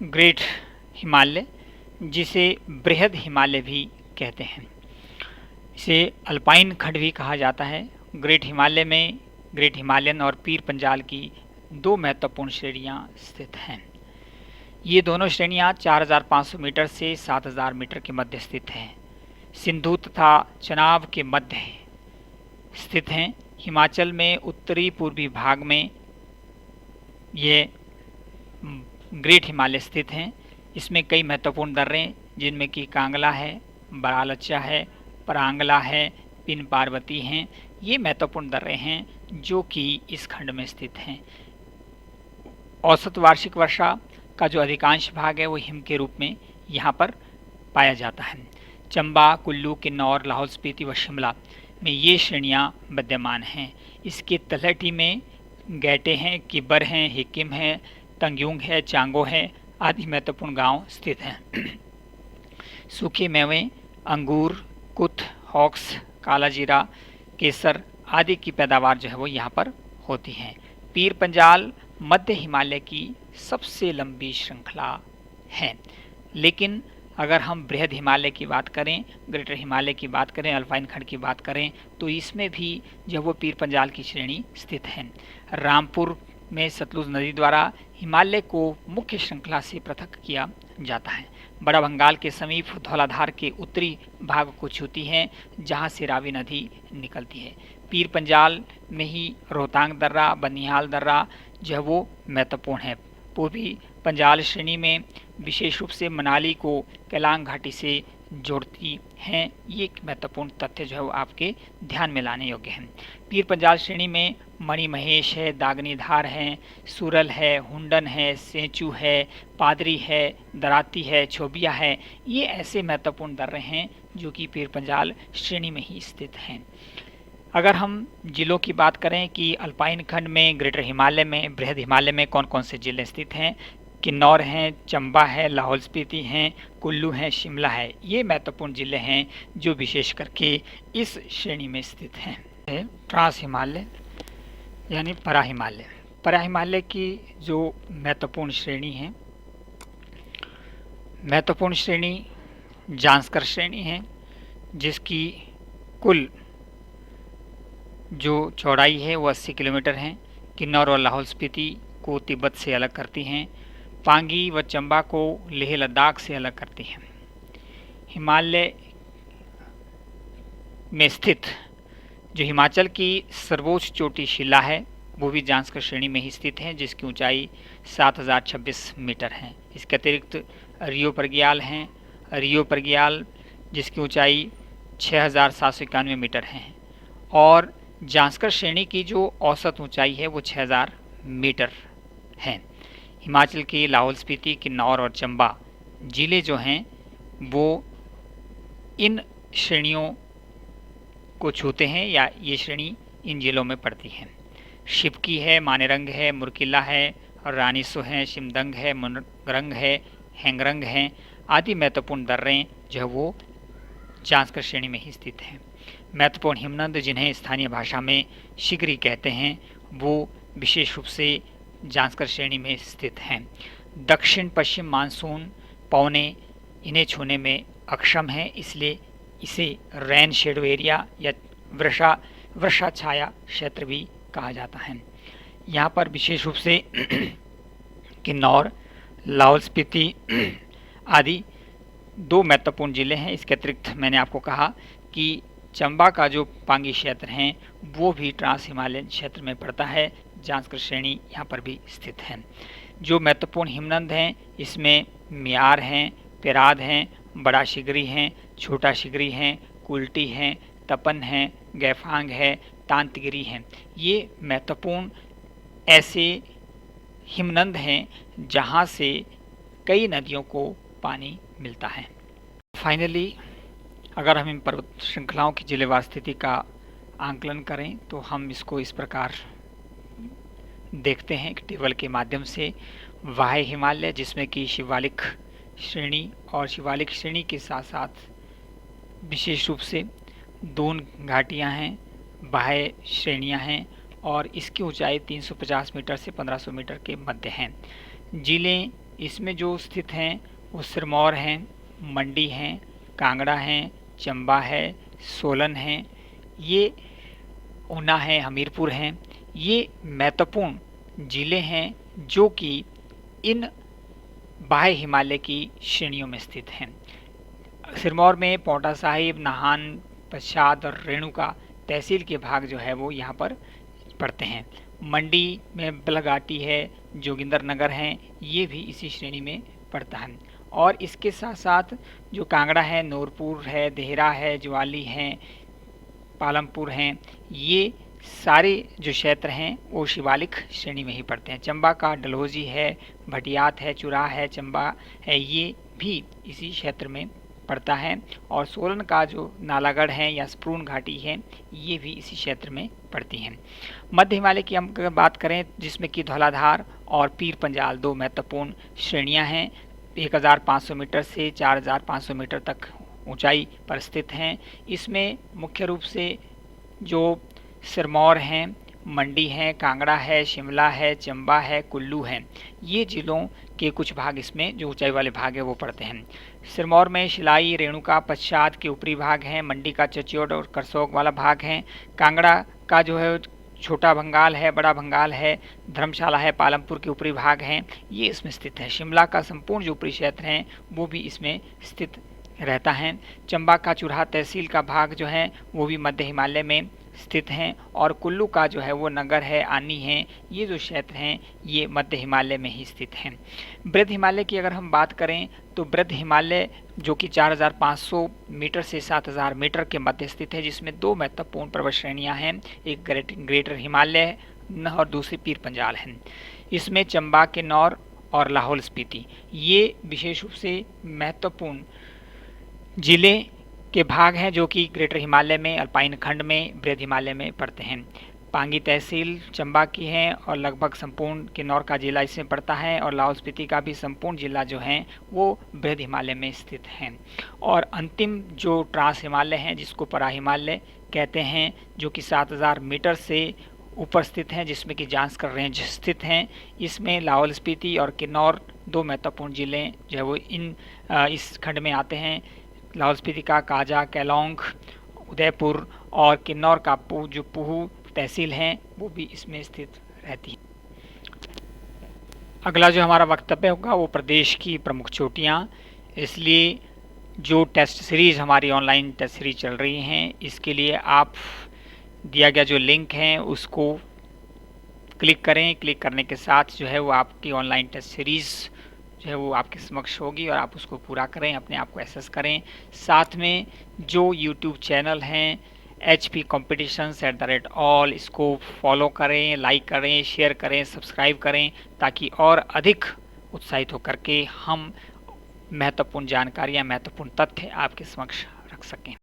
Great Himalaya, जिसे बृहद हिमालय भी कहते हैं। इसे अल्पाइन खंड भी कहा जाता है। ग्रेट हिमालय में ग्रेट हिमालयन और पीर पंजाल की दो महत्वपूर्ण श्रेणियां स्थित हैं। ये दोनों श्रेणियां 4500 मीटर से 7000 मीटर के मध्य स्थित हैं। सिंधु तथा चनाब के मध्य स्थित हैं। हिमाचल में उत्तरी पूर्वी भाग में ये ग्रेट हिमालय स्थित हैं। इसमें कई महत्वपूर्ण दर्रे जिनमें कि कांगला है, बरालच्चा है, परांगला है, पिन पार्वती हैं, ये महत्वपूर्ण दर्रे हैं जो कि इस खंड में स्थित हैं। औसत वार्षिक वर्षा का जो अधिकांश भाग है वो हिम के रूप में यहाँ पर पाया जाता है। चंबा, कुल्लू, किन्नौर, लाहौल स्पीति व शिमला में ये श्रेणियाँ विद्यमान हैं। इसके तलहटी में गैटे हैं, किब्बर हैं, हिकिम है, तंग्युंग है, चांगो है आदि महत्वपूर्ण गांव स्थित हैं। सूखे मेवे, अंगूर, कुथ, हॉक्स, काला जीरा, केसर आदि की पैदावार जो है वो यहाँ पर होती है। पीर पंजाल मध्य हिमालय की सबसे लंबी श्रृंखला है, लेकिन अगर हम बृहद हिमालय की बात करें, ग्रेटर हिमालय की बात करें, अल्पाइन खंड की बात करें तो इसमें भी जो वो पीर पंजाल की श्रेणी स्थित है। रामपुर में सतलुज नदी द्वारा हिमालय को मुख्य श्रृंखला से पृथक किया जाता है। बड़ा बंगाल के समीप धौलाधार के उत्तरी भाग को छूती है जहाँ से रावी नदी निकलती है। पीर पंजाल में ही रोहतांग दर्रा, बनिहाल दर्रा जो है वो महत्वपूर्ण है। पूर्वी पंजाल श्रेणी में विशेष रूप से मनाली को केलांग घाटी से जोड़ती हैं। ये एक महत्वपूर्ण तथ्य जो है वो आपके ध्यान में लाने योग्य है। पीर पंजाल श्रेणी में मणि महेश है, दागनी धार है, सूरल है, हुंडन है, सेंचू है, पादरी है, दराती है, छोबिया है। ये ऐसे महत्वपूर्ण दर्रे हैं जो कि पीर पंजाल श्रेणी में ही स्थित हैं। अगर हम जिलों की बात करें कि अल्पाइन खंड में, ग्रेटर हिमालय में, बृहद हिमालय में कौन कौन से जिले स्थित हैं, किन्नौर हैं, चंबा है, लाहौल स्पीति हैं, कुल्लू है, शिमला है, ये महत्वपूर्ण जिले हैं जो विशेष करके इस श्रेणी में स्थित हैं। ट्रांस हिमालय यानी परा हिमालय। परा हिमालय की जो महत्वपूर्ण श्रेणी है, महत्वपूर्ण श्रेणी जांस्कर श्रेणी है, जिसकी कुल जो चौड़ाई है वो 80 किलोमीटर है। किन्नौर और लाहौल स्पीति को तिब्बत से अलग करती हैं। पांगी व चंबा को लेह लद्दाख से अलग करती हैं। हिमालय में स्थित जो हिमाचल की सर्वोच्च चोटी शिला है वो भी जांस्कर श्रेणी में ही स्थित है, जिसकी ऊंचाई 7026 मीटर है। इसके अतिरिक्त रियो परग्याल हैं, रियो परग्याल जिसकी ऊंचाई 6791 मीटर है और जांस्कर श्रेणी की जो औसत ऊंचाई है वो 6000 मीटर है। हिमाचल के लाहौल स्पीति, किन्नौर और चंबा जिले जो हैं वो इन श्रेणियों को छूते हैं या ये श्रेणी इन जिलों में पड़ती है। शिवकी है, मानेरंग है, मुरकिला है, रानीसो है, शिमदंग है, मुनरंग है, हैंगरंग है आदि महत्वपूर्ण दर्रे जो है वो जांस्कर श्रेणी में ही स्थित हैं। महत्वपूर्ण हिमनद जिन्हें स्थानीय भाषा में शिगरी कहते हैं वो विशेष रूप से जांस्कर श्रेणी में स्थित हैं। दक्षिण पश्चिम मानसून पवने इन्हें छूने में अक्षम है, इसलिए इसे रेन शेडो एरिया या वर्षा छाया क्षेत्र भी कहा जाता है। यहाँ पर विशेष रूप से किन्नौर, लाहौल स्पीति आदि दो महत्वपूर्ण जिले हैं। इसके अतिरिक्त मैंने आपको कहा कि चंबा का जो पांगी क्षेत्र हैं वो भी ट्रांस हिमालयन क्षेत्र में पड़ता है। जांस्कर श्रेणी यहाँ पर भी स्थित है। जो महत्वपूर्ण हिमनद हैं इसमें मियार हैं, पेराद हैं, बड़ा शिगरी हैं, छोटा शिगरी हैं, कुल्टी हैं, तपन हैं, गैफांग है, तांतगिरी हैं। ये महत्वपूर्ण ऐसे हिमनद हैं जहाँ से कई नदियों को पानी मिलता है। फाइनली अगर हम इन पर्वत श्रृंखलाओं की जिलेवार स्थिति का आंकलन करें तो हम इसको इस प्रकार देखते हैं एक टेबल के माध्यम से। वाह्य हिमालय जिसमें कि शिवालिक श्रेणी और शिवालिक श्रेणी के साथ साथ विशेष रूप से दून घाटियां हैं, बाह्य श्रेणियां हैं और इसकी ऊंचाई 350 मीटर से 1500 मीटर के मध्य हैं। जिले इसमें जो स्थित हैं वो सिरमौर हैं, मंडी हैं, कांगड़ा हैं, चंबा है, सोलन हैं, ये ऊना है, हमीरपुर हैं। ये महत्वपूर्ण ज़िले हैं जो कि इन बाह्य हिमालय की श्रेणियों में स्थित हैं। सिरमौर में पौंटा साहिब, नाहन, पश्चाद और रेणुका तहसील के भाग जो है वो यहाँ पर पड़ते हैं। मंडी में बलघाटी है, जोगिंदर नगर हैं, ये भी इसी श्रेणी में पड़ता है। और इसके साथ साथ जो कांगड़ा है, नूरपुर है, देहरा है, ज्वाली हैं, पालमपुर हैं, ये सारे जो क्षेत्र हैं वो शिवालिक श्रेणी में ही पड़ते हैं। चंबा का डलहौजी है, भटियात है, चुराह है, चंबा है, ये भी इसी क्षेत्र में पड़ता है। और सोलन का जो नालागढ़ है या स्प्रून घाटी है, ये भी इसी क्षेत्र में पड़ती हैं। मध्य हिमालय की हम अगर बात करें, जिसमें कि धौलाधार और पीर पंजाल दो महत्वपूर्ण श्रेणियां हैं। 1500 मीटर से 4500 मीटर तक ऊंचाई पर स्थित हैं। इसमें मुख्य रूप से जो सिरमौर हैं, मंडी हैं, कांगड़ा है, शिमला है, चंबा है, कुल्लू हैं, ये ज़िलों के कुछ भाग इसमें जो ऊंचाई वाले भाग है वो पड़ते हैं। सिरमौर में शिलाई, रेणुका, पश्चाद के ऊपरी भाग हैं। मंडी का चच्योट और करसोग वाला भाग है। कांगड़ा का जो है छोटा भंगाल है, बड़ा भंगाल है, धर्मशाला है, पालमपुर के ऊपरी भाग हैं, ये इसमें स्थित है। शिमला का संपूर्ण जो ऊपरी क्षेत्र हैं वो भी इसमें स्थित रहता है। चंबा का चुराह तहसील का भाग जो है वो भी मध्य हिमालय में स्थित हैं। और कुल्लू का जो है वो नगर है, आनी है, ये जो क्षेत्र हैं ये मध्य हिमालय में ही स्थित हैं। बृहद हिमालय की अगर हम बात करें तो बृहद हिमालय जो कि 4500 मीटर से 7000 मीटर के मध्य स्थित है, जिसमें दो महत्वपूर्ण पर्वत श्रेणियाँ हैं, एक ग्रेटर हिमालय और दूसरी पीर पंजाल है। इसमें चंबा, किन्नौर और लाहौल स्पीति ये विशेष रूप से महत्वपूर्ण जिले के भाग हैं जो कि ग्रेटर हिमालय में, अल्पाइन खंड में, बृहद हिमालय में पड़ते हैं। पांगी तहसील चंबा की है और लगभग संपूर्ण किन्नौर का जिला इसमें पड़ता है। और लाहौल स्पीति का भी संपूर्ण जिला जो है वो बृहद हिमालय में स्थित हैं। और अंतिम जो ट्रांस हिमालय हैं, जिसको परा हिमालय कहते हैं, जो कि 7000 मीटर से ऊपर स्थित हैं, जिसमें कि जांस्कर रेंज स्थित हैं। इसमें लाहौल स्पीति और किन्नौर दो महत्वपूर्ण जिले जो है वो इस खंड में आते हैं। लाहौल स्पीति का काजा, केलोंग, उदयपुर और किन्नौर का जो पुहू तहसील हैं वो भी इसमें स्थित रहती है। अगला जो हमारा वक्तव्य होगा वो प्रदेश की प्रमुख चोटियाँ। इसलिए जो टेस्ट सीरीज़ हमारी ऑनलाइन टेस्ट सीरीज चल रही हैं, इसके लिए आप दिया गया जो लिंक है उसको क्लिक करें। क्लिक करने के साथ जो है वो आपकी ऑनलाइन टेस्ट सीरीज़ जो है वो आपके समक्ष होगी और आप उसको पूरा करें, अपने आप को एसेस करें। साथ में जो यूट्यूब चैनल हैं HP competitions@all, इसको फॉलो करें, लाइक करें, शेयर करें, सब्सक्राइब करें, ताकि और अधिक उत्साहित होकर के हम महत्वपूर्ण जानकारियाँ, महत्वपूर्ण तथ्य आपके समक्ष रख सकें।